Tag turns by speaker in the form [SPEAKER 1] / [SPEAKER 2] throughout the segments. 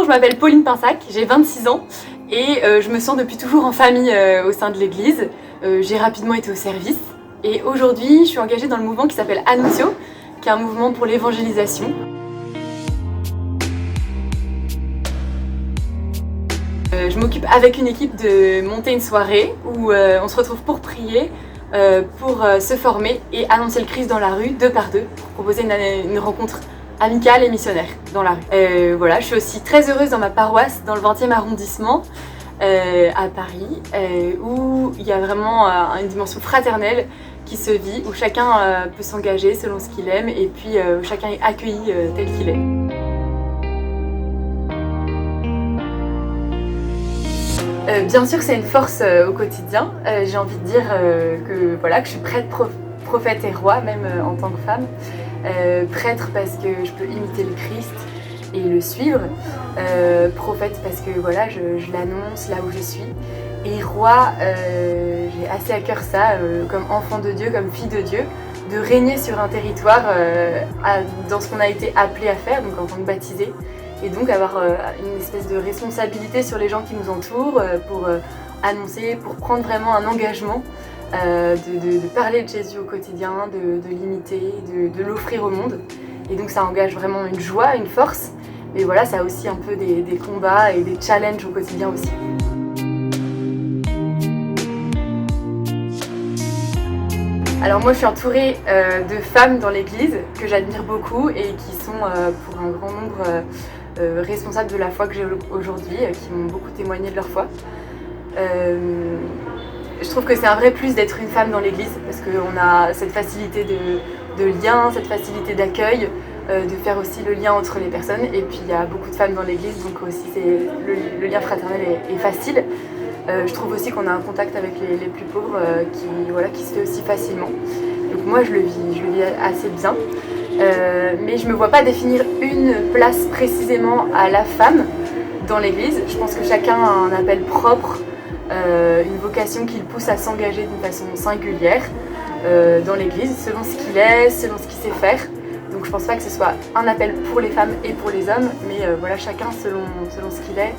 [SPEAKER 1] Je m'appelle Pauline Pinsac, j'ai 26 ans et je me sens depuis toujours en famille au sein de l'église. J'ai rapidement été au service et aujourd'hui je suis engagée dans le mouvement qui s'appelle Annuncio, qui est un mouvement pour l'évangélisation. Je m'occupe avec une équipe de monter une soirée où on se retrouve pour prier, pour se former et annoncer le Christ dans la rue, deux par deux, pour proposer une rencontre amicale et missionnaire dans la rue. Voilà, je suis aussi très heureuse dans ma paroisse, dans le 20e arrondissement, à Paris, où il y a vraiment une dimension fraternelle qui se vit, où chacun peut s'engager selon ce qu'il aime et puis chacun est accueilli tel qu'il est. Bien sûr, c'est une force au quotidien. J'ai envie de dire que je suis prêtre, prophète et roi, même en tant que femme. Prêtre parce que je peux imiter le Christ et le suivre. Prophète parce que je l'annonce là où je suis. Et roi, j'ai assez à cœur ça, comme enfant de Dieu, comme fille de Dieu, de régner sur un territoire dans ce qu'on a été appelé à faire, donc en tant que baptisé. Et donc avoir une espèce de responsabilité sur les gens qui nous entourent pour annoncer, pour prendre vraiment un engagement de parler de Jésus au quotidien, de l'imiter, de l'offrir au monde. Et donc ça engage vraiment une joie, une force. Mais voilà, ça a aussi un peu des combats et des challenges au quotidien aussi. Alors moi je suis entourée de femmes dans l'église que j'admire beaucoup et qui sont pour un grand nombre responsables de la foi que j'ai aujourd'hui, qui m'ont beaucoup témoigné de leur foi. Je trouve que c'est un vrai plus d'être une femme dans l'église parce qu'on a cette facilité de lien, cette facilité d'accueil, de faire aussi le lien entre les personnes. Et puis il y a beaucoup de femmes dans l'église, donc aussi le lien fraternel est facile. Je trouve aussi qu'on a un contact avec les plus pauvres qui se fait aussi facilement. Donc moi je le vis assez bien. Mais je ne me vois pas définir une place précisément à la femme dans l'église. Je pense que chacun a un appel propre, une vocation qui le pousse à s'engager d'une façon singulière dans l'église, selon ce qu'il est, selon ce qu'il sait faire. Donc je ne pense pas que ce soit un appel pour les femmes et pour les hommes, mais chacun selon ce qu'il est.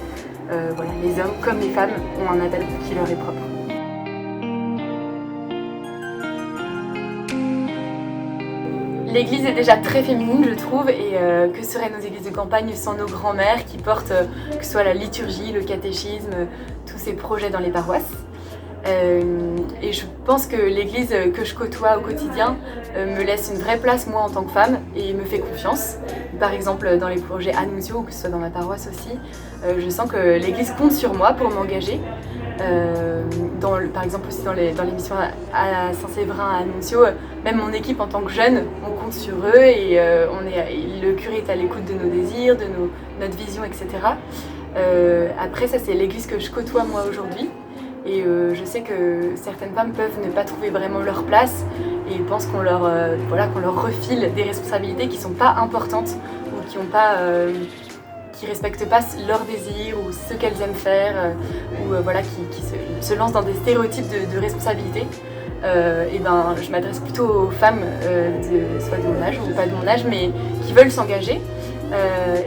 [SPEAKER 1] Les hommes comme les femmes ont un appel qui leur est propre. L'église est déjà très féminine, je trouve, et que seraient nos églises de campagne sans nos grands-mères qui portent, que ce soit la liturgie, le catéchisme, tous ces projets dans les paroisses. Et je pense que l'église que je côtoie au quotidien me laisse une vraie place, moi, en tant que femme, et me fait confiance. Par exemple, dans les projets Annuncio, ou que ce soit dans ma paroisse aussi, je sens que l'église compte sur moi pour m'engager. Par exemple aussi dans l'émission à Saint-Séverin, à Annuncio, même mon équipe en tant que jeune, on compte sur eux et le curé est à l'écoute de nos désirs, de notre vision, etc. Après ça c'est l'église que je côtoie moi aujourd'hui et je sais que certaines femmes peuvent ne pas trouver vraiment leur place et pensent qu'on leur refile des responsabilités qui ne sont pas importantes ou qui respectent pas leurs désirs ou ce qu'elles aiment faire qui se lancent dans des stéréotypes de responsabilité. Je m'adresse plutôt aux femmes soit de mon âge ou pas de mon âge mais qui veulent s'engager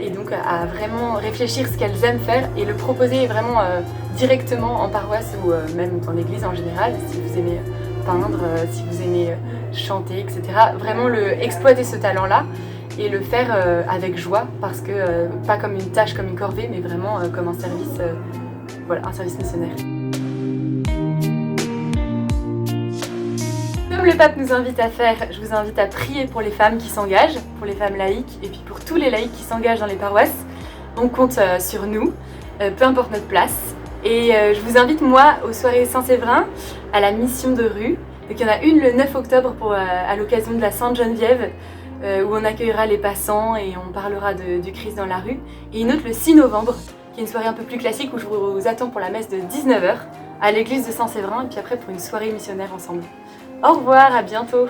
[SPEAKER 1] et donc à vraiment réfléchir ce qu'elles aiment faire et le proposer vraiment directement en paroisse ou même dans l'église en général si vous aimez peindre, si vous aimez chanter, etc. Vraiment exploiter ce talent-là et le faire avec joie parce que pas comme une tâche, comme une corvée, mais vraiment comme un service missionnaire. Comme le pape nous invite à faire, je vous invite à prier pour les femmes qui s'engagent, pour les femmes laïques et puis pour tous les laïcs qui s'engagent dans les paroisses. On compte sur nous, peu importe notre place. Et je vous invite moi aux soirées Saint-Séverin, à la mission de rue. Donc, il y en a une le 9 octobre à l'occasion de la Sainte Geneviève, où on accueillera les passants et on parlera du Christ dans la rue. Et une autre le 6 novembre, qui est une soirée un peu plus classique où je vous attends pour la messe de 19h à l'église de Saint-Séverin et puis après pour une soirée missionnaire ensemble. Au revoir, à bientôt!